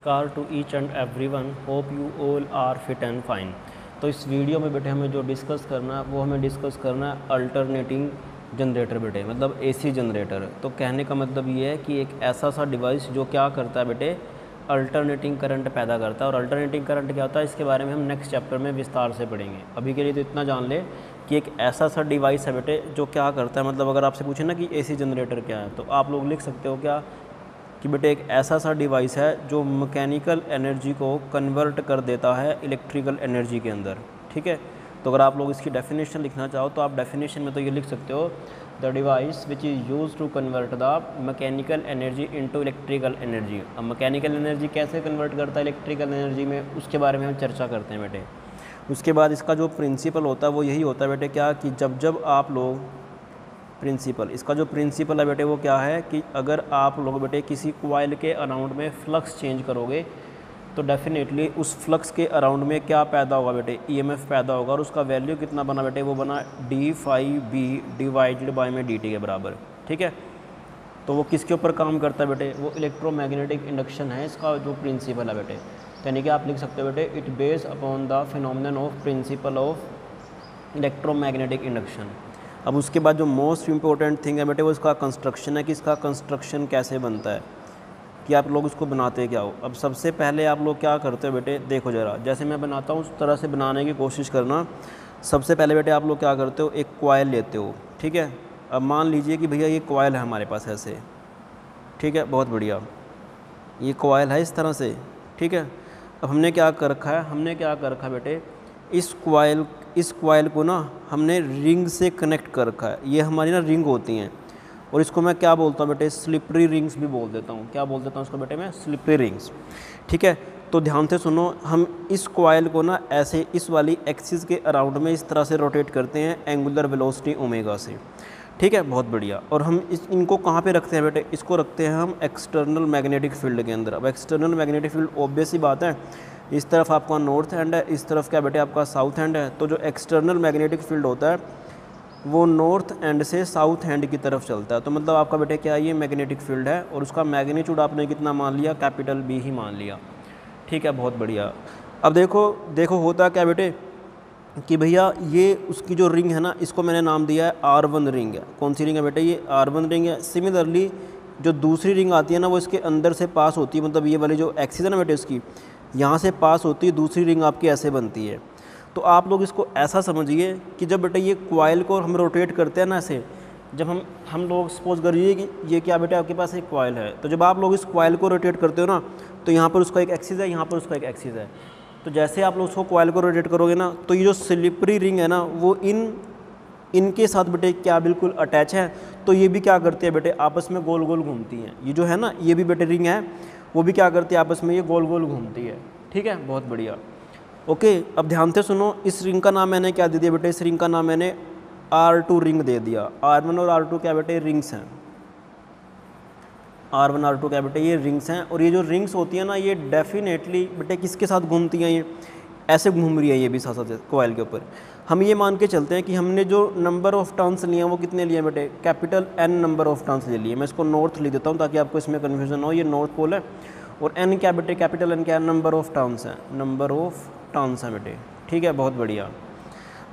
Car to each and every one, hope you all are fit and fine. तो इस video में बेटे हमें जो डिस्कस करना है वो हमें डिस्कस करना है अल्टरनेटिंग जनरेटर बेटे, मतलब एसी जनरेटर। तो कहने का मतलब ये है कि एक ऐसा सा डिवाइस जो क्या करता है बेटे, अल्टरनेटिंग करंट पैदा करता है। और अल्टरनेटिंग करंट क्या होता है इसके बारे में हम नेक्स्ट चैप्टर में विस्तार से पढ़ेंगे। अभी के लिए तो इतना जान ले कि एक ऐसा सा डिवाइस है बेटे जो क्या करता है, मतलब अगर आपसे पूछे ना कि एसी जनरेटर क्या है तो आप लोग लिख सकते हो क्या कि बेटे एक ऐसा सा डिवाइस है जो मैकेनिकल एनर्जी को कन्वर्ट कर देता है इलेक्ट्रिकल एनर्जी के अंदर। ठीक है, तो अगर आप लोग इसकी डेफिनेशन लिखना चाहो तो आप डेफिनेशन में तो ये लिख सकते हो, the device which is use to convert the mechanical energy into electrical energy. अब मैकेनिकल एनर्जी कैसे कन्वर्ट करता है इलेक्ट्रिकल एनर्जी में, उसके बारे में हम चर्चा करते हैं बेटे। उसके बाद इसका जो प्रिंसिपल होता है वो यही होता है बेटे क्या कि जब आप लोग इसका जो प्रिंसिपल है बेटे वो क्या है कि अगर आप लोग बेटे किसी कॉइल के अराउंड में फ्लक्स चेंज करोगे तो डेफिनेटली उस फ्लक्स के अराउंड में क्या पैदा होगा बेटे, ईएमएफ पैदा होगा। और उसका वैल्यू कितना बना बेटे, वो बना d∅b डिवाइडेड बाय में dt के बराबर। ठीक है, तो वो किसके ऊपर काम करता है बेटे, वो इलेक्ट्रोमैग्नेटिक इंडक्शन है इसका जो प्रिंसिपल है बेटे। यानी कि आप लिख सकते हो बेटे it based upon the phenomenon of principle of electromagnetic induction. अब उसके बाद जो मोस्ट इम्पोर्टेंट थिंग है बेटे वो इसका कंस्ट्रक्शन है कि इसका कंस्ट्रक्शन कैसे बनता है, कि आप लोग इसको बनाते क्या हो। अब सबसे पहले आप लोग क्या करते हो बेटे, देखो ज़रा जैसे मैं बनाता हूँ उस तरह से बनाने की कोशिश करना। सबसे पहले बेटे आप लोग क्या करते हो, एक कॉइल लेते हो। ठीक है, अब मान लीजिए कि भैया ये कॉइल है हमारे पास ऐसे। ठीक है, बहुत बढ़िया, ये कॉइल है इस तरह से। ठीक है, अब हमने क्या कर रखा है बेटे, इस कॉइल को ना हमने रिंग से कनेक्ट कर रखा है। ये हमारी ना रिंग होती हैं और इसको मैं क्या बोलता हूँ बेटे, स्लिपरी रिंग्स भी बोल देता हूँ। क्या बोल देता हूँ इसको बेटे मैं, स्लिपरी रिंग्स। ठीक है, तो ध्यान से सुनो, हम इस कॉइल को ना ऐसे इस वाली एक्सिस के अराउंड में इस तरह से रोटेट करते हैं एंगुलर वेलोसिटी ओमेगा से। ठीक है, बहुत बढ़िया। और हम इनको कहाँ पे रखते हैं बेटे, इसको रखते हैं हम एक्सटर्नल मैग्नेटिक फील्ड के अंदर। अब एक्सटर्नल मैग्नेटिक फील्ड ऑब्वियस ही बात है, इस तरफ आपका नॉर्थ एंड है, इस तरफ क्या बेटे आपका साउथ एंड है। तो जो एक्सटर्नल मैग्नेटिक फील्ड होता है वो नॉर्थ एंड से साउथ एंड की तरफ चलता है। तो मतलब आपका बेटे क्या ये मैग्नेटिक फील्ड है और उसका मैग्नीट्यूड आपने कितना मान लिया, कैपिटल B ही मान लिया। ठीक है, बहुत बढ़िया। अब देखो होता क्या बेटे कि भैया ये उसकी जो रिंग है ना, इसको मैंने नाम दिया है R1 रिंग है। कौन सी रिंग है बेटे, ये R1 रिंग है। सिमिलरली जो दूसरी रिंग आती है ना वो इसके अंदर से पास होती है, मतलब ये वाली जो एक्सिस है ना बेटे उसकी यहाँ से पास होती है, दूसरी रिंग आपकी ऐसे बनती है। तो आप लोग इसको ऐसा समझिए कि जब बेटे ये कॉइल को हम रोटेट करते हैं ना ऐसे, जब हम लोग सपोज करिए कि ये क्या बेटे आपके पास एक कॉइल है, तो जब आप लोग इस कॉइल को रोटेट करते हो ना तो यहाँ पर उसका एक एक्सिस है, यहाँ पर उसका एक एक्सिस है। तो जैसे आप लोग उसको कॉइल को रोटेट करोगे ना तो ये जो स्लिपरी रिंग है ना वो इनके साथ बेटे क्या बिल्कुल अटैच है। तो ये भी क्या करते हैं बेटे, आपस में गोल गोल घूमती हैं। ये जो है ना ये भी बेटे रिंग है, वो भी क्या करती है आपस में ये गोल गोल घूमती है। ठीक है, बहुत बढ़िया। ओके, अब ध्यान से सुनो, इस रिंग का नाम मैंने क्या दे दिया बेटे, इस रिंग का नाम मैंने R2 रिंग दे दिया। R1 और R2 क्या बेटे, रिंग्स हैं। R1 R2 क्या बेटे, ये रिंग्स हैं। और ये जो रिंग्स होती हैं ना ये डेफिनेटली बेटे किसके साथ घूमती हैं, ये ऐसे घूम रही है ये भी साथ साथ कॉइल के ऊपर। हम ये मान के चलते हैं कि हमने जो नंबर ऑफ टर्न्स लिए हैं वो कितने लिए बेटे, capital N number of turns ले लिए। मैं इसको नॉर्थ लिख देता हूँ ताकि आपको इसमें कन्फ्यूजन हो। ये नॉर्थ पोल है और N क्या बेटे, कैपिटल N क्या है, नंबर ऑफ टर्न्स है, नंबर ऑफ टर्न्स है बेटे। ठीक है, बहुत बढ़िया।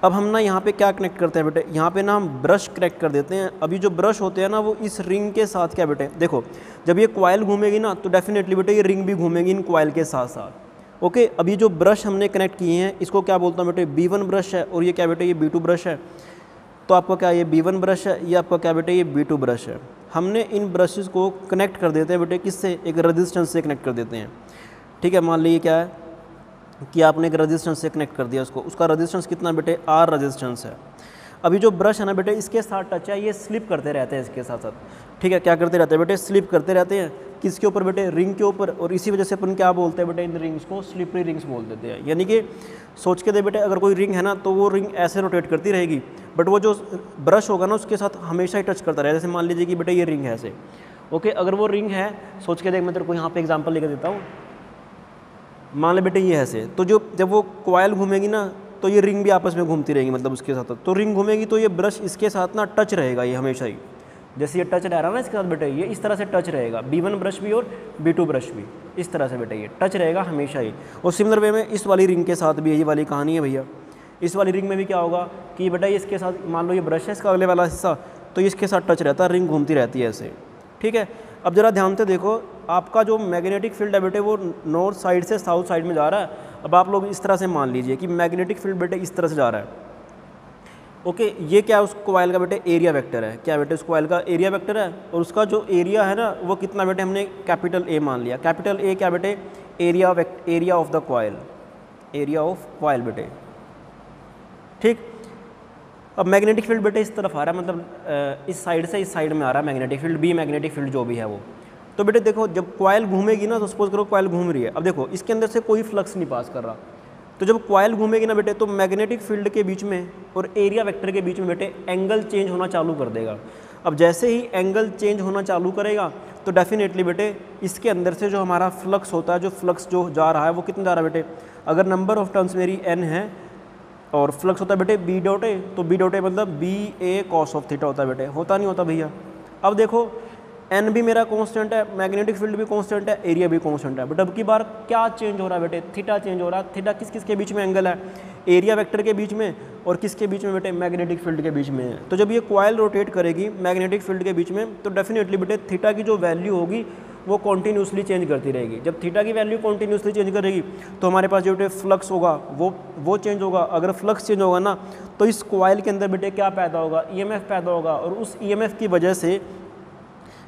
अब हम ना यहाँ पे क्या कनेक्ट करते हैं बेटे, यहाँ पे ना हम ब्रश कनेक्ट कर देते हैं। अभी जो ब्रश होते हैं ना वो इस रिंग के साथ क्या बेटे, देखो जब ये कॉइल घूमेगी ना तो डेफिनेटली बेटे ये रिंग भी घूमेगी इन कॉइल के साथ साथ। ओके, अब ये जो ब्रश हमने कनेक्ट किए हैं इसको क्या बोलता हूँ बेटे, B1 ब्रश है। और ये क्या बेटे, ये B2 ब्रश है। तो आपका क्या ये B1 ब्रश है, ये आपका क्या बेटे, ये B2 ब्रश है। हमने इन ब्रशेस को कनेक्ट कर देते हैं बेटे किससे, एक रजिस्टेंस से कनेक्ट कर देते हैं। ठीक है, मान लीजिए क्या है कि आपने एक रजिस्टेंस से कनेक्ट कर दिया उसको, उसका रजिस्टेंस कितना बेटे, R रजिस्टेंस है। अभी जो ब्रश है ना बेटे इसके साथ टच है, ये स्लिप करते रहते हैं इसके साथ साथ। ठीक है, क्या करते रहते हैं बेटे, स्लिप करते रहते हैं। किसके ऊपर बेटे, रिंग के ऊपर। और इसी वजह से अपन क्या बोलते हैं बेटे, इन रिंग्स को स्लिपरी रिंग्स बोल देते हैं। यानी कि सोच के दे बेटे, अगर कोई रिंग है ना तो वो रिंग ऐसे रोटेट करती रहेगी, बट वो जो ब्रश होगा ना उसके साथ हमेशा ही टच करता रहेगा। जैसे मान लीजिए कि बेटे ये रिंग है ऐसे। ओके, अगर वो रिंग है, सोच के देख, मैं तेरे को यहाँ पे एग्जाम्पल लेकर देता हूँ। मान ले बेटे ये ऐसे, तो जब वो कॉइल घूमेगी ना तो ये रिंग भी आपस में घूमती रहेगी, मतलब उसके साथ। तो रिंग घूमेगी तो ये ब्रश इसके साथ ना टच रहेगा ये हमेशा ही। जैसे ये टच रह रहा है ना इसके साथ बेटे, ये इस तरह से टच रहेगा, B1 ब्रश भी और B2 ब्रश भी इस तरह से बेटे ये टच रहेगा हमेशा ही। और सिमिलर वे में इस वाली रिंग के साथ भी यही वाली कहानी है भैया। इस वाली रिंग में भी क्या होगा कि बेटा ये इसके साथ, मान लो ये ब्रश है इसका अगले वाला हिस्सा, तो इसके साथ टच रहता है, रिंग घूमती रहती है ऐसे, ठीक है। अब ज़रा ध्यान से देखो, आपका जो मैग्नेटिक फील्ड है बेटे वो नॉर्थ साइड से साउथ साइड में जा रहा है। अब आप लोग इस तरह से मान लीजिए कि मैग्नेटिक फील्ड बेटे इस तरह से जा रहा है, ओके। ये क्या है, उस कॉइल का बेटे एरिया वेक्टर है। क्या बेटे, उस कॉइल का एरिया वेक्टर है, और उसका जो एरिया है ना वो कितना बेटे, हमने कैपिटल ए मान लिया। कैपिटल ए क्या बेटे, area of the coil, area of coil बेटे, ठीक। अब मैग्नेटिक फील्ड बेटे इस तरफ आ रहा है, मतलब इस साइड से इस साइड में आ रहा है magnetic field, B magnetic field जो भी है वो। तो बेटे देखो, जब कॉइल घूमेगी ना, तो सपोज करो कॉइल घूम रही है, अब देखो इसके अंदर से कोई फ्लक्स नहीं पास कर रहा, तो जब कॉइल घूमेगी ना बेटे, तो मैग्नेटिक फील्ड के बीच में और एरिया वेक्टर के बीच में बेटे एंगल चेंज होना चालू कर देगा। अब जैसे ही एंगल चेंज होना चालू करेगा, तो डेफिनेटली बेटे इसके अंदर से जो हमारा फ्लक्स होता है, जो फ्लक्स जो जा रहा है वो कितना जा रहा है बेटे, अगर नंबर ऑफ टर्न्स मेरी n है और फ्लक्स होता है बेटे बी डॉट ए, तो बी डॉट ए मतलब B A cos of theta होता है बेटे, होता नहीं होता भैया। अब देखो एन भी मेरा कांस्टेंट है, मैग्नेटिक फील्ड भी कांस्टेंट है, एरिया भी कांस्टेंट है, बट अब की बार क्या चेंज हो रहा है बेटे, थीटा चेंज हो रहा है। थीटा किस किस के बीच में एंगल है, एरिया वेक्टर के बीच में और किसके बीच में बेटे, मैग्नेटिक फील्ड के बीच में है। तो जब ये कॉइल रोटेट करेगी मैग्नेटिक फील्ड के बीच में, तो डेफिनेटली बेटे थीटा की जो वैल्यू होगी वो कॉन्टीन्यूसली चेंज करती रहेगी। जब थीटा की वैल्यू कॉन्टीन्यूसली चेंज करेगी, तो हमारे पास जो बेटे फ्लक्स होगा वो चेंज होगा। अगर फ्लक्स चेंज होगा ना, तो इस कॉइल के अंदर बेटे क्या पैदा होगा, EMF पैदा होगा, और उस EMF की वजह से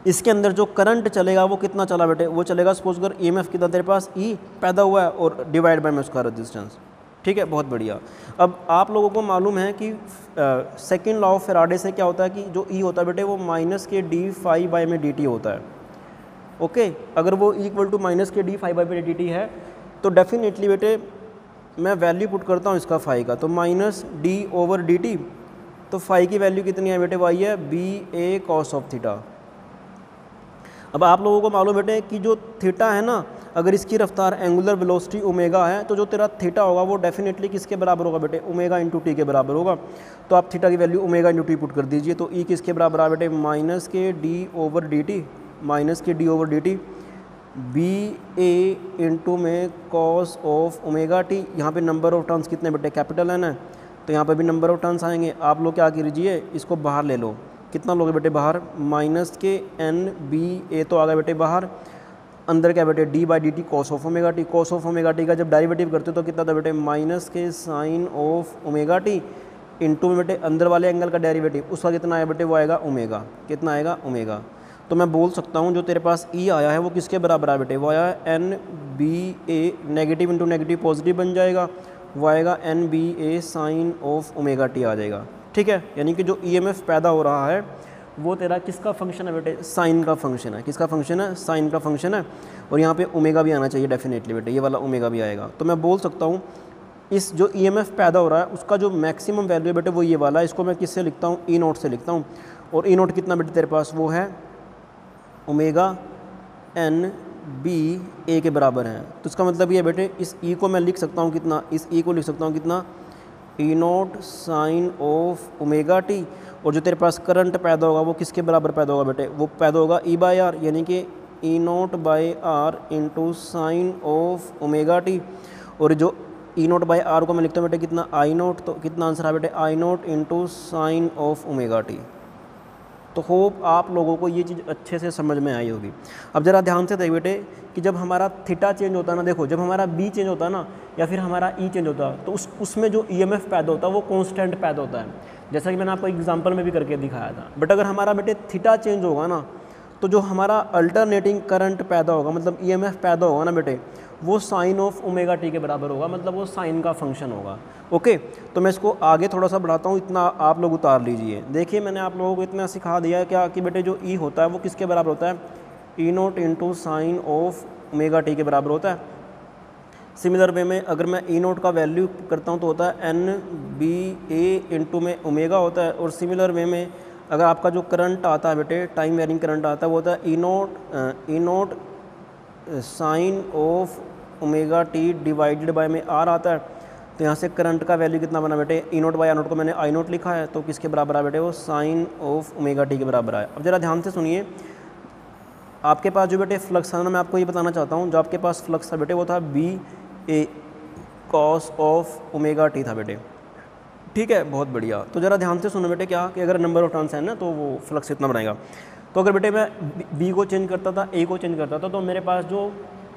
इसके अंदर जो करंट चलेगा वो कितना चला बेटे, वो चलेगा सपोज कर EMF कितना तेरे पास E पैदा हुआ है और डिवाइड बाय में उसका रेजिस्टेंस, ठीक है, बहुत बढ़िया। अब आप लोगों को मालूम है कि सेकंड लॉ ऑफ फैराडे से क्या होता है कि जो E होता है बेटे वो minus k D phi by में dt होता है, ओके। अगर वो equal to minus k D phi by में dt है, तो डेफिनेटली बेटे मैं वैल्यू पुट करता हूँ इसका फाई का, तो माइनस डी ओवर dt, तो फाई की वैल्यू कितनी है बेटे, वाई है B A cos of theta. अब आप लोगों को मालूम बेटे कि जो थीटा है ना, अगर इसकी रफ्तार एंगुलर वेलोसिटी ओमेगा है, तो जो तेरा थीटा होगा वो डेफिनेटली किसके बराबर होगा बेटे, ओमेगा इंटू टी के बराबर होगा। तो आप थीटा की value omega into T put कर दीजिए, तो ई किसके बराबर आ बेटे, minus k d over d t, minus k d over d t, B A into में कॉस ऑफ ओमेगा टी। यहाँ पे नंबर ऑफ टर्न्स कितने बेटे, कैपिटल एन है, तो यहाँ पर भी नंबर ऑफ टर्न्स आएंगे। आप लोग क्या कीजिए, इसको बाहर ले लो, कितना लोगे बेटे बाहर, माइनस के एन बी ए तो आ गया बेटे बाहर, अंदर क्या बेटे D by D T cos of omega T. Cos of omega T का जब डेरिवेटिव करते हो तो कितना था बेटे, माइनस के sine of omega T into में बेटे अंदर वाले एंगल का डेरिवेटिव, उसका कितना आया बेटे, वो आएगा ओमेगा, कितना आएगा ओमेगा। तो मैं बोल सकता हूँ जो तेरे पास ई आया है वो किसके बराबर आया बेटे, वो आया N B A, negative into negative positive बन जाएगा, वो आएगा N B A sine of omega t आ जाएगा, ठीक है। यानी कि जो EMF पैदा हो रहा है वो तेरा किसका फंक्शन है बेटे, साइन का फंक्शन है। किसका फंक्शन है, साइन का फंक्शन है। और यहाँ पे ओमेगा भी आना चाहिए डेफिनेटली बेटे, ये वाला ओमेगा भी आएगा। तो मैं बोल सकता हूँ इस जो EMF पैदा हो रहा है उसका जो मैक्सिमम वैल्यू है बेटे वो ये वाला है। इसको मैं किससे लिखता हूँ, ई नोट से लिखता हूँ। और ई नोट कितना बेटे तेरे पास, वो है ओमेगा एन बी ए के बराबर है। तो इसका मतलब ये बेटे इस ई को मैं लिख सकता हूँ कितना, इस ई को लिख सकता हूँ कितना, E naught sine of omega t. और जो तेरे पास करंट पैदा होगा वो किसके बराबर पैदा होगा बेटे, वो पैदा होगा ई बाई आर, यानी कि E naught by R into sine of omega t. और जो ई नोट बाई आर को मैं लिखता हूँ बेटे कितना, आई नोट, तो कितना आंसर है बेटे, I naught into sine of omega t. तो होप आप लोगों को ये चीज़ अच्छे से समझ में आई होगी। अब ज़रा ध्यान से देख बेटे कि जब हमारा थीटा चेंज होता है ना, देखो जब हमारा बी चेंज होता है ना या फिर हमारा ई चेंज होता है, तो उसमें जो EMF पैदा होता है वो कांस्टेंट पैदा होता है, जैसा कि मैंने आपको एग्जांपल में भी करके दिखाया था। बट अगर हमारा बेटे थीटा चेंज होगा ना, तो जो हमारा अल्टरनेटिंग करंट पैदा होगा, मतलब EMF पैदा होगा ना बेटे, वो साइन ऑफ ओमेगा टी के बराबर होगा, मतलब वो साइन का फंक्शन होगा, ओके। तो मैं इसको आगे थोड़ा सा बढ़ाता हूँ, इतना आप लोग उतार लीजिए। देखिए मैंने आप लोगों को इतना सिखा दिया है क्या कि बेटे जो ई होता है वो किसके बराबर होता है, E naught into sine of omega t के बराबर होता है। सिमिलर वे में अगर मैं ई नोट का वैल्यू करता हूँ तो होता है एन बी ए इंटू में ओमेगा होता है। और सिमिलर वे में अगर आपका जो करंट आता है बेटे, टाइम वेरिंग करंट आता है, वो होता है E naught sine of omega t divided by में आर आता है। तो यहाँ से करंट का वैल्यू कितना बना बेटे, ई नोट बाई आर नोट को मैंने आई नोट लिखा है, तो किसके बराबर है बेटे, वो साइन ऑफ ओमेगा टी के बराबर है। अब जरा ध्यान से सुनिए, आपके पास जो बेटे फ्लक्स है ना, मैं आपको ये बताना चाहता हूँ, जो आपके पास फ्लक्स था बेटे वो था B A cos of omega T था बेटे, ठीक है, बहुत बढ़िया। तो ज़रा ध्यान से सुनो बेटे, क्या कि अगर नंबर ऑफ टर्न्स है ना तो वो फ्लक्स इतना बनाएगा। तो अगर बेटे मैं बी को चेंज करता था, ए को चेंज करता था, तो मेरे पास जो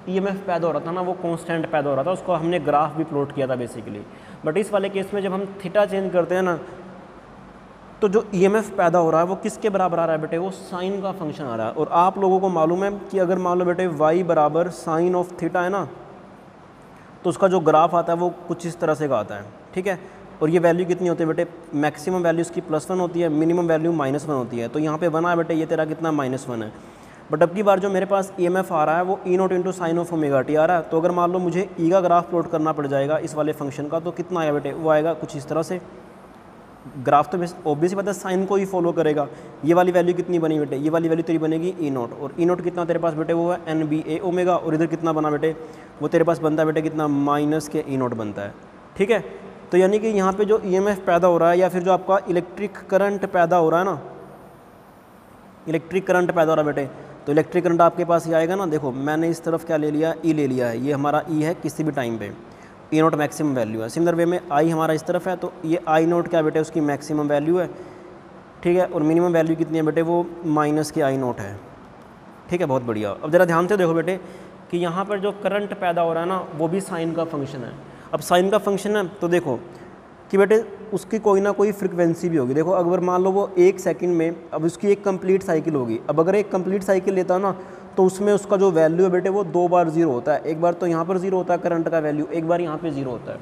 ईएमएफ पैदा हो रहा था ना वो कांस्टेंट पैदा हो रहा था, उसको हमने ग्राफ भी प्लॉट किया था बेसिकली। बट इस वाले केस में जब हम थीटा चेंज करते हैं ना, तो जो ईएमएफ पैदा हो रहा है वो किसके बराबर आ रहा है बेटे, वो साइन का फंक्शन आ रहा है। और आप लोगों को मालूम है कि अगर मान लो बेटे वाई बराबर साइन ऑफ थीटा है ना, तो उसका जो ग्राफ आता है वो कुछ इस तरह से का आता है, ठीक है। और ये वैल्यू कितनी होती है बेटे, मैक्सिमम वैल्यू इसकी +1 होती है, मिनिमम वैल्यू -1 होती है। तो यहाँ पे 1 है बेटे, ये तेरा कितना -1 है। बट अब की बार जो मेरे पास ईएमएफ आ रहा है वो E naught into sine of omega t आ रहा है। तो अगर मान लो मुझे ई का ग्राफ प्लॉट करना पड़ जाएगा इस वाले फंक्शन का, तो कितना आएगा बेटे, वो आएगा कुछ इस तरह से। ग्राफ तो ऑब्वियसली पता है साइन को ही फॉलो करेगा। ये वाली वैल्यू कितनी बनी बेटे, ये वाली वैल्यू तेरी बनेगी ई नोट, और ई नोट कितना तेरे पास बेटे, वो है एन बी ए ओमेगा। और इधर कितना बना बेटे, वो तेरे पास बनता है बेटे कितना, माइनस के ई नोट बनता है, ठीक है। तो यानी कि यहाँ पे जो ईएमएफ पैदा हो रहा है या फिर जो आपका इलेक्ट्रिक करंट पैदा हो रहा है ना, इलेक्ट्रिक करंट पैदा हो रहा है बेटे, तो इलेक्ट्रिक करंट आपके पास ही आएगा ना। देखो मैंने इस तरफ क्या ले लिया, ई ले लिया है, ये हमारा ई है किसी भी टाइम पे, ई नोट मैक्सिमम वैल्यू है। सिमिलर वे में आई हमारा इस तरफ है, तो ये आई नोट क्या बेटे, उसकी मैक्सिमम वैल्यू है, ठीक है। और मिनिमम वैल्यू कितनी है बेटे, वो माइनस के आई नोट है, ठीक है, बहुत बढ़िया। अब ज़रा ध्यान से देखो बेटे कि यहाँ पर जो करंट पैदा हो रहा है ना वो भी साइन का फंक्शन है। अब साइन का फंक्शन है तो देखो कि बेटे उसकी कोई ना कोई फ्रिक्वेंसी भी होगी। देखो अगर मान लो वो 1 सेकंड में, अब उसकी एक कंप्लीट साइकिल होगी। अब अगर एक कंप्लीट साइकिल लेता ना तो उसमें उसका जो वैल्यू है बेटे वो 2 बार 0 होता है। एक बार तो यहाँ पर 0 होता है करंट का वैल्यू, एक बार यहाँ पे 0 होता है,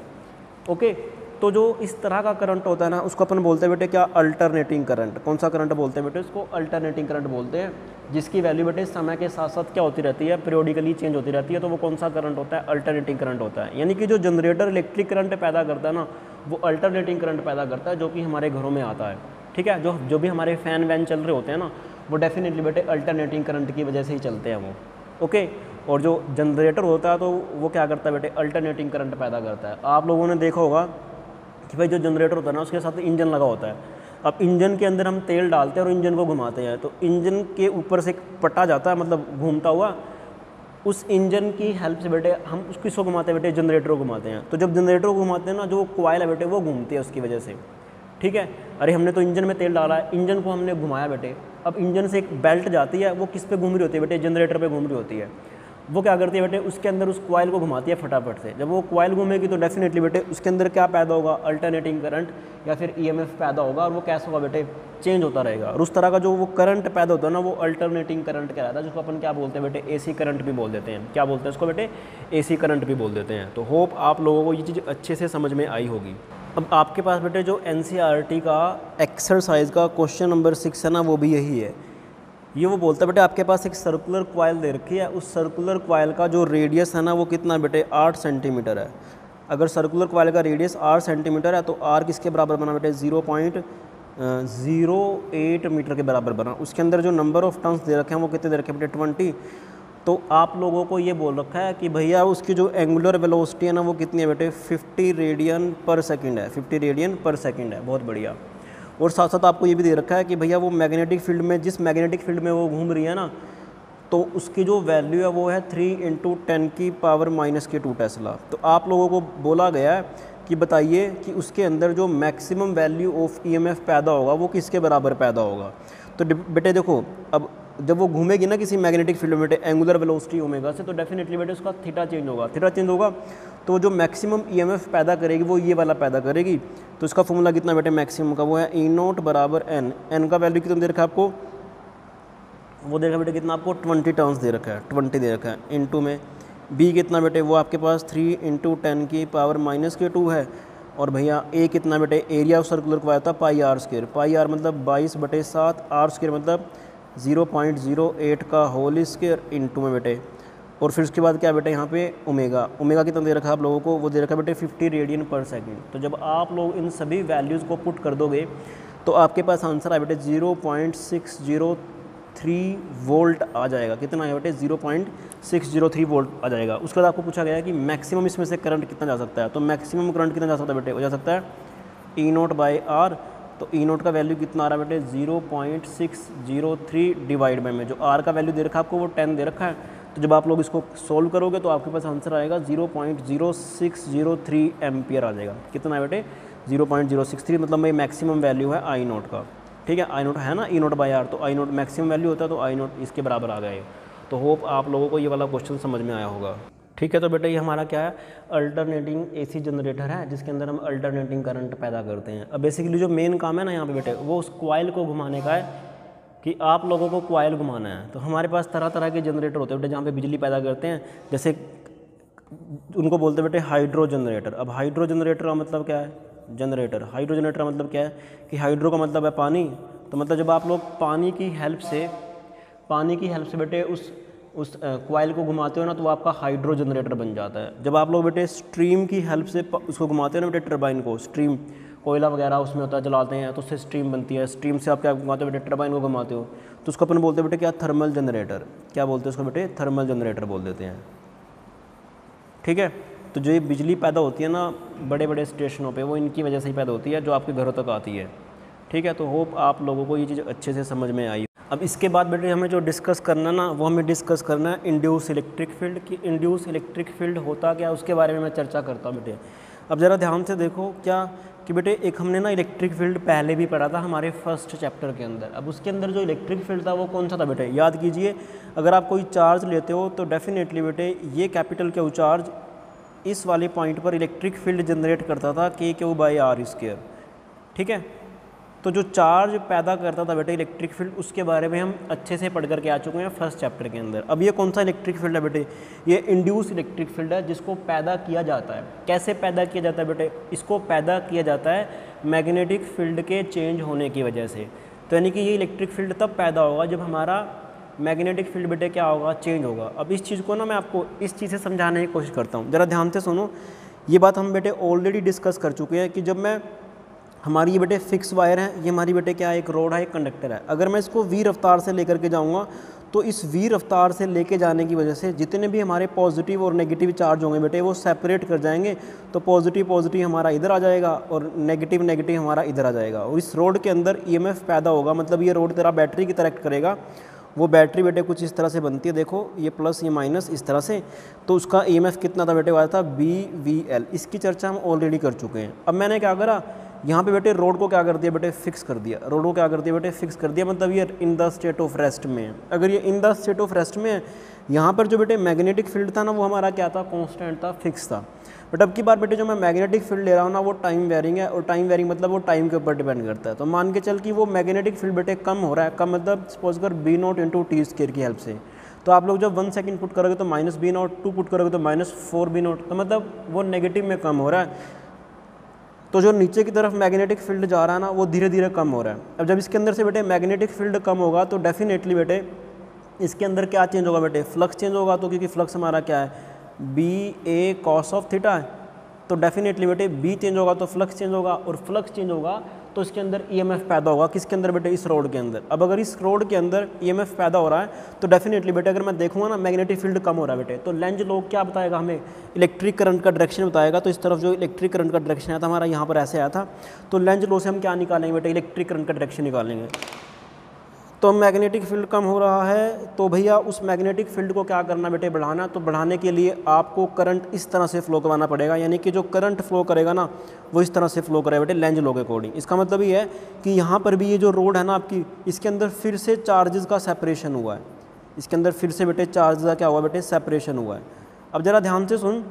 ओके। तो जो इस तरह का करंट होता है ना उसको अपन बोलते हैं बेटे क्या, अल्टरनेटिंग करंट। कौन सा करंट बोलते हैं बेटे, इसको अल्टरनेटिंग करंट बोलते हैं, जिसकी वैल्यू बेटे समय के साथ साथ क्या होती रहती है, पीरियोडिकली चेंज होती रहती है। तो वो कौन सा करंट होता है, अल्टरनेटिंग करंट होता है। यानी कि जो जनरेटर इलेक्ट्रिक करंट पैदा करता है ना वो अल्टरनेटिंग करंट पैदा करता है, जो कि हमारे घरों में आता है, ठीक है। जो भी हमारे फ़ैन वैन चल रहे होते हैं ना वो डेफिनेटली बेटे अल्टरनेटिंग करंट की वजह से ही चलते हैं वो, ओके। और जो जनरेटर होता है तो वो क्या करता है बेटे, अल्टरनेटिंग करंट पैदा करता है। आप लोगों ने देखा होगा कि भाई जो जनरेटर होता है ना उसके साथ इंजन लगा होता है। अब इंजन के अंदर हम तेल डालते हैं और इंजन को घुमाते हैं, तो इंजन के ऊपर से एक पट्टा जाता है, मतलब घूमता हुआ, उस इंजन की हेल्प से बेटे हम उसको किसको घुमाते हैं बेटे, जनरेटर को घुमाते हैं। तो जब जनरेटर को घुमाते हैं ना जो कॉइल है बेटे वो घूमती है उसकी वजह से, ठीक है। अरे हमने तो इंजन में तेल डाला है, इंजन को हमने घुमाया बेटे, अब इंजन से एक बेल्ट जाती है, वो किस पे घूम रही होती है बेटे, जनरेटर पे घूम रही होती है। वो क्या करती है बेटे, उसके अंदर उस कॉइल को घुमाती है फटाफट से। जब वो कॉइल घूमेगी तो डेफिनेटली बेटे उसके अंदर क्या पैदा होगा, अल्टरनेटिंग करंट या फिर ईएमएफ पैदा होगा, और वो कैसा होगा बेटे, चेंज होता रहेगा। और उस तरह का जो वो करंट पैदा होता है ना वो अल्टरनेटिंग करंट कहलाता है, जिसको अपन क्या बोलते हैं बेटे, एसी करंट भी बोल देते हैं। क्या बोलते हैं इसको बेटे, एसी करंट भी बोल देते हैं। तो होप आप लोगों को ये चीज़ अच्छे से समझ में आई होगी। अब आपके पास बेटे जो एनसीईआरटी का एक्सरसाइज का क्वेश्चन नंबर 6 है ना वो भी यही है। ये वो बोलता है बेटे आपके पास एक सर्कुलर कॉइल दे रखी है, उस सर्कुलर कॉइल का जो रेडियस है ना वो कितना बेटे, 8 सेंटीमीटर है। अगर सर्कुलर कॉइल का रेडियस 8 सेंटीमीटर है तो आर किसके बराबर बना बेटे, 0.08 मीटर के बराबर बना। उसके अंदर जो नंबर ऑफ टर्न्स दे रखे हैं वो कितने दे रखे हैं बेटे, 20। तो आप लोगों को ये बोल रखा है कि भैया उसकी जो एंगुलर वेलोसिटी है ना वो कितनी है बेटे, 50 रेडियन पर सेकंड है, 50 रेडियन पर सेकंड है, बहुत बढ़िया। और साथ साथ आपको ये भी दे रखा है कि भैया वो मैग्नेटिक फील्ड में, जिस मैग्नेटिक फील्ड में वो घूम रही है ना, तो उसकी जो वैल्यू है वो है 3 × 10⁻⁻² टेस्ला। तो आप लोगों को बोला गया है कि बताइए कि उसके अंदर जो मैक्सिमम वैल्यू ऑफ ईएमएफ पैदा होगा वो किसके बराबर पैदा होगा। तो बेटे देखो अब जब वो घूमेगी ना किसी मैग्नेटिक फील्ड में बेटे एंगुलर वेलोसिटी ओमेगा से, तो डेफिनेटली बेटे उसका थीटा चेंज होगा। थीटा चेंज होगा तो जो मैक्सिमम ईएमएफ पैदा करेगी वो ये वाला पैदा करेगी। तो इसका फॉर्मूला कितना बेटे मैक्सिमम का, वो है E0 बराबर n। n का वैल्यू कितना दे रखा है आपको, वो दे रखा है बेटे कितना आपको, 20 टर्न्स दे रखा है, 20 दे रखा है। इनटू में b कितना बेटे, वो आपके पास 3 × 10⁻⁻² है। और भैया a कितना बेटे, एरिया ऑफ सर्कुलर कॉइल था πr²। πr मतलब 22/7, r² मतलब 0.08 का होल स्क्वायर इनटू में बेटे। और फिर उसके बाद क्या बेटे यहाँ पे ओमेगा, ओमेगा कितना दे रखा है आप लोगों को, वो दे रखा है बेटे 50 रेडियन पर सेकंड। तो जब आप लोग इन सभी वैल्यूज़ को पुट कर दोगे तो आपके पास आंसर है बेटे वोल्ट आ जाएगा। कितना है बेटे 0.603 वोल्ट आ जाएगा। उसके बाद आपको पूछा गया है कि मैक्सिमम इसमें से करंट कितना जा सकता है। तो मैक्सिमम करंट कितना जा सकता है बेटे, हो जा सकता है E0/R। तो E0 का वैल्यू कितना आ रहा है बेटे 0.603 डिवाइड बाई में जो R का वैल्यू दे रखा है आपको वो 10 दे रखा है। तो जब आप लोग इसको सोल्व करोगे तो आपके पास आंसर आएगा 0.0603 एम्पियर आ जाएगा। कितना है बेटे 0.063, मतलब ये मैक्सिमम वैल्यू है I0 का। ठीक है, I0 है ना E0/R, तो I0 मैक्सिमम वैल्यू होता है, तो I0 इसके बराबर आ गए। तो होप आप लोगों को ये वाला क्वेश्चन समझ में आया होगा। ठीक है, तो बेटा ये हमारा क्या है, अल्टरनेटिंग एसी जनरेटर है जिसके अंदर हम अल्टरनेटिंग करंट पैदा करते हैं। अब बेसिकली जो मेन काम है ना यहाँ पे बेटे वो उस कॉइल को घुमाने का है कि आप लोगों को कॉइल घुमाना है। तो हमारे पास तरह तरह के जनरेटर होते हैं बेटे जहाँ पे बिजली पैदा करते हैं, जैसे उनको बोलते हैं बेटे हाइड्रो जनरेटर। अब हाइड्रो जनरेटर का मतलब क्या है, जनरेटर हाइड्रो जनरेटर का मतलब क्या है कि हाइड्रो का मतलब है पानी। तो मतलब जब आप लोग पानी की हेल्प से बेटे उस कॉइल को घुमाते हो ना तो वो आपका हाइड्रो जनरेटर बन जाता है। जब आप लोग बेटे स्ट्रीम की हेल्प से उसको घुमाते हो ना बेटे टरबाइन को, स्ट्रीम कोयला वगैरह उसमें होता है जलाते हैं तो उससे स्ट्रीम बनती है, स्ट्रीम से आप क्या घुमाते हो बेटे टरबाइन को घुमाते हो, तो उसको अपन बोलते हैं बेटे क्या, थर्मल जनरेटर। क्या बोलते हैं उसको बेटे, थर्मल जनरेटर बोल देते हैं। ठीक है, तो जो ये बिजली पैदा होती है ना बड़े बड़े स्टेशनों पे वो इनकी वजह से ही पैदा होती है जो आपके घरों तक आती है। ठीक है, तो होप आप लोगों को ये चीज़ अच्छे से समझ में आई। अब इसके बाद बेटे हमें जो डिस्कस करना ना वो हमें डिस्कस करना है इंड्यूस इलेक्ट्रिक फील्ड की। इंड्यूस इलेक्ट्रिक फील्ड होता क्या उसके बारे में मैं चर्चा करता हूँ बेटे। अब ज़रा ध्यान से देखो क्या कि बेटे एक हमने ना इलेक्ट्रिक फील्ड पहले भी पढ़ा था हमारे फर्स्ट चैप्टर के अंदर। अब उसके अंदर जो इलेक्ट्रिक फील्ड था वो कौन सा था बेटे, याद कीजिए। अगर आप कोई चार्ज लेते हो तो डेफिनेटली बेटे ये कैपिटल क्यू चार्ज इस वाले पॉइंट पर इलेक्ट्रिक फील्ड जनरेट करता था KQ/R²। ठीक है, तो जो चार्ज पैदा करता था बेटे इलेक्ट्रिक फील्ड उसके बारे में हम अच्छे से पढ़ करके आ चुके हैं फर्स्ट चैप्टर के अंदर। अब ये कौन सा इलेक्ट्रिक फील्ड है बेटे, ये इंड्यूस इलेक्ट्रिक फील्ड है जिसको पैदा किया जाता है। कैसे पैदा किया जाता है बेटे, इसको पैदा किया जाता है मैग्नेटिक फील्ड के चेंज होने की वजह से। तो यानी कि ये इलेक्ट्रिक फील्ड तब पैदा होगा जब हमारा मैग्नेटिक फील्ड बेटे क्या होगा, चेंज होगा। अब इस चीज़ को ना मैं आपको इस चीज़ से समझाने की कोशिश करता हूँ, ज़रा ध्यान से सुनो। ये बात हम बेटे ऑलरेडी डिस्कस कर चुके हैं कि जब मैं हमारी ये बेटे फिक्स वायर है, ये हमारी बेटे क्या है, एक रोड है, एक कंडक्टर है। अगर मैं इसको v रफ्तार से लेकर के जाऊंगा तो इस v रफ्तार से लेके जाने की वजह से जितने भी हमारे पॉजिटिव और नेगेटिव चार्ज होंगे बेटे वो सेपरेट कर जाएंगे। तो पॉजिटिव हमारा इधर आ जाएगा और नेगेटिव हमारा इधर आ जाएगा। और इस रोड के अंदर EMF पैदा होगा, मतलब ये रोड तेरा बैटरी की तरह एक्ट करेगा। वो बैटरी बेटे कुछ इस तरह से बनती है, देखो ये प्लस ये माइनस इस तरह से। तो उसका EMF कितना था बेटे, आया था BVL। इसकी चर्चा हम ऑलरेडी कर चुके हैं। अब मैंने क्या करा, यहाँ पे बेटे रोड को क्या कर दिया बेटे, फिक्स कर दिया। रोड को क्या कर दिया बेटे, फिक्स कर दिया, मतलब ये in the state of rest में है। अगर ये in the state of rest में है, यहाँ पर जो बेटे मैग्नेटिक फील्ड था ना वो हमारा क्या था, कांस्टेंट था, फिक्स था। बट अब की बार बेटे जो मैं मैग्नेटिक फील्ड ले रहा हूँ ना वो टाइम वेरिंग है, और टाइम वेरिंग मतलब वो टाइम के ऊपर डिपेंड करता है। तो मान के चल कि वो मैग्नेटिक फील्ड बेटे कम हो रहा है, कम मतलब सपोज कर B0 × T² की हेल्प से। तो आप लोग जब 1 सेकंड पुट करोगे तो -B0, 2 पुट करोगे तो -4B0, तो मतलब वो नेगेटिव में कम हो रहा है। तो जो नीचे की तरफ मैग्नेटिक फील्ड जा रहा है ना वो धीरे धीरे कम हो रहा है। अब जब इसके अंदर से बेटे मैग्नेटिक फील्ड कम होगा तो डेफिनेटली बेटे इसके अंदर क्या चेंज होगा बेटे, फ्लक्स चेंज होगा। तो क्योंकि फ्लक्स हमारा क्या है, BA cos ऑफ थीटा है, तो डेफिनेटली बेटे B चेंज होगा तो फ्लक्स चेंज होगा, और फ्लक्स चेंज होगा तो इसके अंदर EMF पैदा होगा। किसके अंदर बेटे, इस रोड के अंदर। अब अगर इस रोड के अंदर EMF पैदा हो रहा है तो डेफिनेटली बेटे अगर मैं देखूंगा ना मैग्नेटिक फील्ड कम हो रहा है बेटे, तो लेंज लॉ क्या बताएगा हमें, इलेक्ट्रिक करंट का डायरेक्शन बताएगा। तो इस तरफ जो इलेक्ट्रिक करंट का डायरेक्शन आया था हमारा यहाँ पर ऐसे आया था, तो लेंज लॉ से हम क्या निकालेंगे बेटे, इलेक्ट्रिक करंट का डायरेक्शन निकालेंगे। तो मैग्नेटिक फील्ड कम हो रहा है तो भैया उस मैग्नेटिक फील्ड को क्या करना बेटे, बढ़ाना। तो बढ़ाने के लिए आपको करंट इस तरह से फ्लो करवाना पड़ेगा, यानी कि जो करंट फ्लो करेगा ना वो इस तरह से फ्लो करेगा बेटे लेंज लॉ के अकॉर्डिंग। इसका मतलब ये है कि यहाँ पर भी ये जो रोड है ना आपकी, इसके अंदर फिर से चार्जेस का सेपरेशन हुआ है। इसके अंदर फिर से बेटे चार्ज का क्या हुआ बेटे, सेपरेशन हुआ है। अब ज़रा ध्यान से सुन,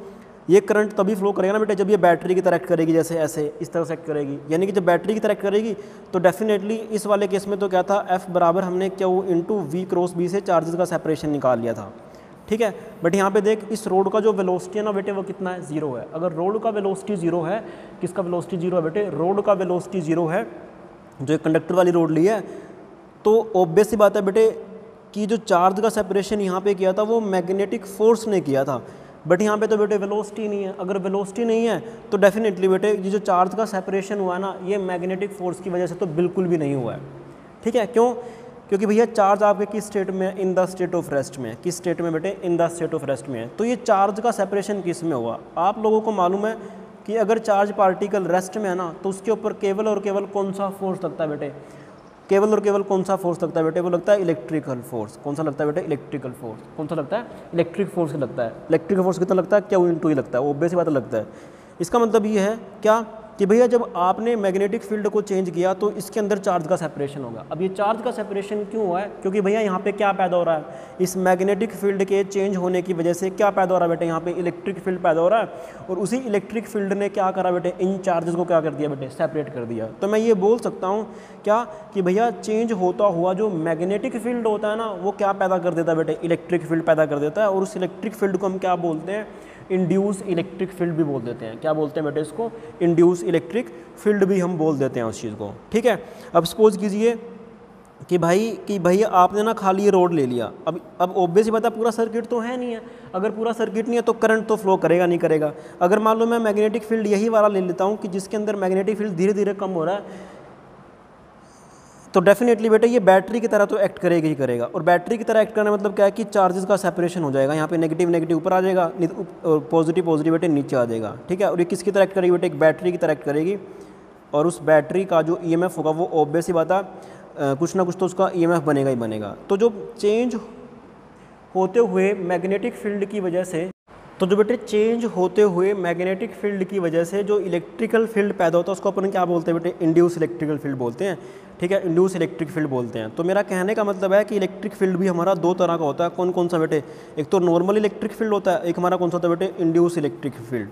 ये करंट तभी फ्लो करेगा ना बेटे जब ये बैटरी की तरह एक्ट करेगी, जैसे ऐसे इस तरह से एक्ट करेगी। यानी कि जब बैटरी की तरह एक्ट करेगी तो डेफिनेटली इस वाले केस में तो क्या था, F बराबर हमने Q × V क्रॉस B से चार्जेस का सेपरेशन निकाल लिया था। ठीक है, बट यहाँ पे देख इस रोड का जो वेलोसिटी है ना बेटे वो कितना है, 0 है। अगर रोड का वेलोसिटी 0 है, किसका वेलोसिटी 0 है बेटे, रोड का वेलोसिटी 0 है, जो कंडक्टर वाली रोड ली है, तो ऑब्वियस सी बात है बेटे कि जो चार्ज का सेपरेशन यहाँ पे किया था वो मैग्नेटिक फोर्स ने किया था। बट यहाँ पे तो बेटे वेलोसिटी नहीं है। अगर वेलोसिटी नहीं है तो डेफिनेटली बेटे ये जो चार्ज का सेपरेशन हुआ है ना ये मैग्नेटिक फोर्स की वजह से तो बिल्कुल भी नहीं हुआ है। ठीक है, क्यों, क्योंकि भैया चार्ज आपके किस स्टेट में है, in the state of rest में है। किस स्टेट में बेटे, in the state of rest में है। तो ये चार्ज का सेपरेशन किस में हुआ, आप लोगों को मालूम है कि अगर चार्ज पार्टिकल रेस्ट में है ना तो उसके ऊपर केवल और केवल कौन सा फोर्स लगता है बेटे, केवल और केवल कौन सा फोर्स लगता है बेटे, वो लगता है इलेक्ट्रिकल फोर्स। कौन सा लगता है बेटे, इलेक्ट्रिकल फोर्स। कौन सा लगता है, इलेक्ट्रिक फोर्स लगता है। इलेक्ट्रिकल फोर्स कितना लगता है, Q × E लगता है, वो ऑब्वियस बात लगता है। इसका मतलब ये है क्या कि भैया जब आपने मैग्नेटिक फील्ड को चेंज किया तो इसके अंदर चार्ज का सेपरेशन होगा। अब ये चार्ज का सेपरेशन क्यों हुआ है, क्योंकि भैया यहाँ पे क्या पैदा हो रहा है, इस मैग्नेटिक फील्ड के चेंज होने की वजह से क्या पैदा हो रहा है बेटे, यहाँ पे इलेक्ट्रिक फील्ड पैदा हो रहा है। और उसी इलेक्ट्रिक फील्ड ने क्या करा बेटे, इन चार्जेस को क्या कर दिया बेटे, सेपरेट कर दिया। तो मैं ये बोल सकता हूँ क्या कि भैया चेंज होता हुआ जो मैग्नेटिक फील्ड होता है ना वो क्या पैदा कर देता है बेटे, इलेक्ट्रिक फील्ड पैदा कर देता है। और उस इलेक्ट्रिक फील्ड को हम क्या बोलते हैं, इंड्यूस इलेक्ट्रिक फील्ड भी बोल देते हैं। क्या बोलते हैं बेटे इसको, इंड्यूस इलेक्ट्रिक फील्ड भी हम बोल देते हैं उस चीज़ को, ठीक है। अब सपोज कीजिए कि भैया आपने ना खाली ये रोड ले लिया। अब ऑब्वियस ही बात है पूरा सर्किट तो है नहीं है, अगर पूरा सर्किट नहीं है तो करंट तो फ्लो करेगा नहीं करेगा। अगर मान लो मैं मैग्नेटिक फील्ड यही वाला ले लेता हूँ कि जिसके अंदर मैग्नेटिक फील्ड धीरे धीरे कम हो रहा है, तो डेफिनेटली बेटा ये बैटरी की तरह तो एक्ट करेगा ही करेगा। और बैटरी की तरह एक्ट करने मतलब क्या है कि चार्जेस का सेपरेशन हो जाएगा। यहाँ पे नेगेटिव नेगेटिव ऊपर आ जाएगा और पॉजिटिव पॉजिटिव बेटे नीचे आ जाएगा, ठीक है। और ये किसकी तरह एक्ट करेगी बेटे, एक बैटरी की तरह एक्ट करेगी। और उस बैटरी का जो EMF होगा वो ऑब्वियस ही बात है कुछ ना कुछ तो उसका EMF बनेगा ही बनेगा। तो जो चेंज होते हुए मैग्नेटिक फील्ड की वजह से, तो जो बेटे चेंज होते हुए मैग्नेटिक फील्ड की वजह से जो इलेक्ट्रिकल फील्ड पैदा होता है उसको अपन क्या बोलते हैं बेटे, इंड्यूस इलेक्ट्रिकल फील्ड बोलते हैं, ठीक है। इंड्यूस इलेक्ट्रिक फील्ड बोलते हैं। तो मेरा कहने का मतलब है कि इलेक्ट्रिक फील्ड भी हमारा दो तरह का होता है। कौन कौन सा बेटे, एक तो नॉर्मल इलेक्ट्रिक फील्ड होता है, एक हमारा कौन सा होता है बेटे, इंड्यूस इलेक्ट्रिक फील्ड।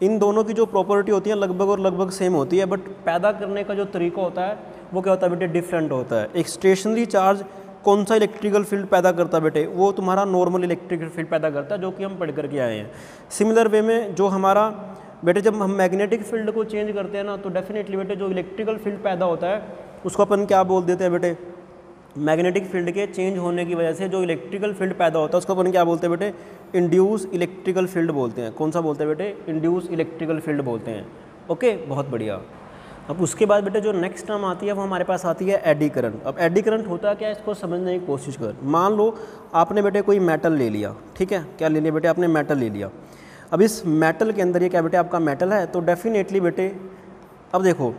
इन दोनों की जो प्रॉपर्टी होती है लगभग और लगभग सेम होती है, बट पैदा करने का जो तरीका होता है वो क्या होता है बेटे, डिफरेंट होता है। एक स्टेशनरी चार्ज कौन सा इलेक्ट्रिकल फील्ड पैदा करता है बेटे, वो तुम्हारा नॉर्मल इलेक्ट्रिकल फील्ड पैदा करता है, जो कि हम पढ़ करके आए हैं। सिमिलर वे में जो हमारा बेटे जब हम मैग्नेटिक फील्ड को चेंज करते हैं ना तो डेफिनेटली बेटे जो इलेक्ट्रिकल फील्ड पैदा होता है उसको अपन क्या बोल देते हैं बेटे, मैग्नेटिक फील्ड के चेंज होने की वजह से जो इलेक्ट्रिकल फील्ड पैदा होता है उसको अपन क्या बोलते हैं बेटे, इंड्यूस इलेक्ट्रिकल फील्ड बोलते हैं। कौन सा बोलते हैं बेटे, इंड्यूस इलेक्ट्रिकल फील्ड बोलते हैं। ओके, बहुत बढ़िया। अब उसके बाद बेटे जो नेक्स्ट टर्म आती है वो हमारे पास आती है एडी करंट। अब एडी करंट होता है क्या, इसको समझने की कोशिश कर। मान लो आपने बेटे कोई मेटल ले लिया, ठीक है, क्या ले लिया बेटे, आपने मेटल ले लिया। अब इस मेटल के अंदर ये क्या बेटे, आपका मेटल है, तो डेफिनेटली बेटे अब देखो,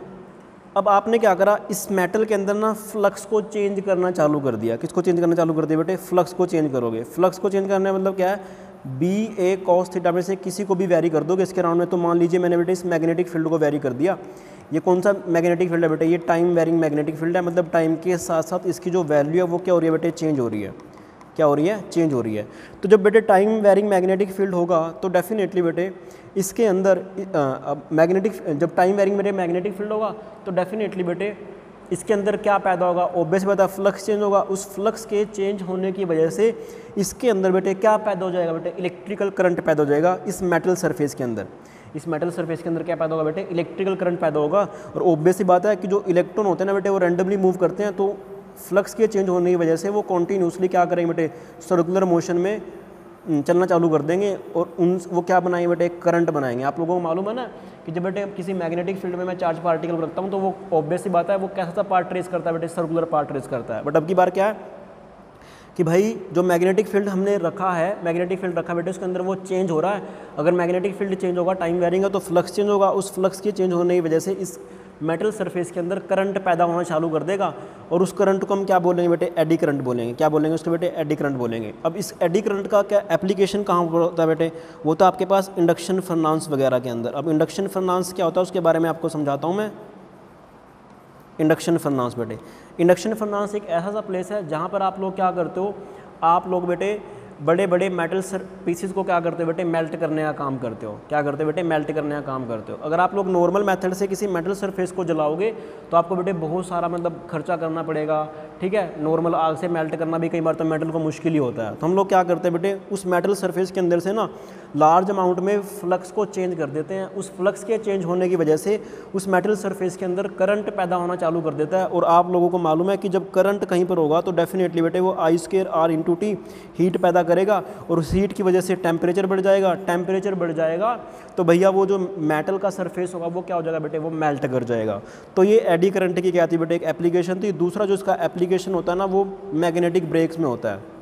अब आपने क्या करा, इस मेटल के अंदर ना फ्लक्स को चेंज करना चालू कर दिया। किसको चेंज करना चालू कर दिया बेटे, फ्लक्स को चेंज करोगे। फ्लक्स को चेंज करने का मतलब क्या है, BA cos थीटा में से किसी को भी वैरी कर दोगे इसके राउंड में। तो मान लीजिए मैंने बेटे इस मैग्नेटिक फील्ड को वैरी कर दिया। ये कौन सा मैग्नेटिक फील्ड है बेटे, ये टाइम वेरिंग मैग्नेटिक फील्ड है। मतलब टाइम के साथ साथ इसकी जो वैल्यू है वो क्या हो रही है बेटे, चेंज हो रही है। क्या हो रही है, चेंज हो रही है। तो जब बेटे टाइम वेरिंग मैग्नेटिक फील्ड होगा तो डेफिनेटली बेटे इसके अंदर मैग्नेटिक, जब टाइम वेरिंग बेटे मैग्नेटिक फील्ड होगा तो डेफिनेटली बेटे इसके अंदर क्या पैदा होगा, ऑब्वियस बात है फ्लक्स चेंज होगा। उस फ्लक्स के चेंज होने की वजह से इसके अंदर बेटे क्या पैदा हो जाएगा बेटे, इलेक्ट्रिकल करंट पैदा हो जाएगा इस मेटल सरफेस के अंदर। इस मेटल सरफेस के अंदर क्या पैदा होगा बेटे, इलेक्ट्रिकल करंट पैदा होगा। और ऑब्वियस बात है कि जो इलेक्ट्रॉन होते हैं ना बेटे वो रैंडमली मूव करते हैं, तो फ्लक्स के चेंज होने की वजह से वो कॉन्टीन्यूसली क्या करेंगे बेटे, सर्कुलर मोशन में चलना चालू कर देंगे और वो क्या बनाएंगे बेटे, करंट बनाएंगे। आप लोगों को मालूम है ना कि जब बेटे किसी मैग्नेटिक फील्ड में मैं चार्ज पार्टिकल रखता हूँ तो वो ऑब्वियस सी बात है वो कैसा सा पार्ट ट्रेस करता है बेटे, सर्कुलर पार्ट ट्रेस करता है। बट अब की बार क्या है कि भाई जो मैग्नेटिक फील्ड हमने रखा है, मैग्नेटिक फील्ड रखा बेटे उसके अंदर वो चेंज हो रहा है। अगर मैग्नेटिक फील्ड चेंज होगा, टाइम वेरिंग है, तो फ्लक्स चेंज होगा। उस फ्लक्स के चेंज होने की वजह से इस मेटल सरफेस के अंदर करंट पैदा होना चालू कर देगा और उस करंट को हम क्या बोलेंगे बेटे, एडी करंट बोलेंगे। क्या बोलेंगे उसको बेटे, एडी करंट बोलेंगे। अब इस एडी करंट का क्या एप्लीकेशन कहाँ पर होता है बेटे, वो तो आपके पास इंडक्शन फर्नांस वगैरह के अंदर। अब इंडक्शन फर्नांस क्या होता है उसके बारे में आपको समझाता हूँ मैं। इंडक्शन फर्नांस बेटे, इंडक्शन फर्नांस एक ऐसा सा प्लेस है जहाँ पर आप लोग क्या करते हो, आप लोग बेटे बड़े बड़े मेटल पीसेस को क्या करते हो बेटे, मेल्ट करने का काम करते हो। क्या करते हो बेटे, मेल्ट करने का काम करते हो। अगर आप लोग नॉर्मल मेथड से किसी मेटल सरफेस को जलाओगे तो आपको बेटे बहुत सारा मतलब खर्चा करना पड़ेगा, ठीक है। नॉर्मल आग से मेल्ट करना भी कई बार तो मेटल को मुश्किल ही होता है। तो हम लोग क्या करते हैं बेटे, उस मेटल सरफेस के अंदर से ना लार्ज अमाउंट में फ्लक्स को चेंज कर देते हैं। उस फ्लक्स के चेंज होने की वजह से उस मेटल सरफेस के अंदर करंट पैदा होना चालू कर देता है। और आप लोगों को मालूम है कि जब करंट कहीं पर होगा तो डेफिनेटली बेटे वो I²R×T हीट पैदा करेगा और उस हीट की वजह से टेम्परेचर बढ़ जाएगा। टेम्परेचर बढ़ जाएगा तो भैया वो जो मेटल का सरफेस होगा वो क्या हो जाएगा बेटे, वो मेल्ट कर जाएगा। तो ये एडी करंट की क्या थी बेटे, एक एप्लीकेशन थी। दूसरा जो इसका एप्लीकेशन एप्लीकेशन होता है ना वो मैग्नेटिक ब्रेक्स में होता है।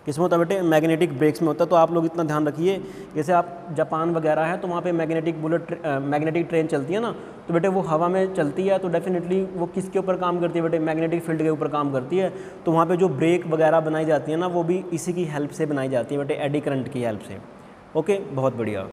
किसमें होता है बेटे? मैग्नेटिक ब्रेक्स में होता है। तो आप लोग इतना ध्यान रखिए, जैसे आप जापान वगैरह है तो वहाँ पे मैग्नेटिक ट्रेन चलती है ना, तो बेटे वो हवा में चलती है, तो डेफिनेटली वो किसके ऊपर काम करती है बेटे? मैग्नेटिक फील्ड के ऊपर काम करती है। तो वहाँ पे जो ब्रेक वगैरह बनाई जाती है ना वो भी इसी की हेल्प से बनाई जाती है बेटे, एडी करंट की हेल्प से। ओके, बहुत बढ़िया।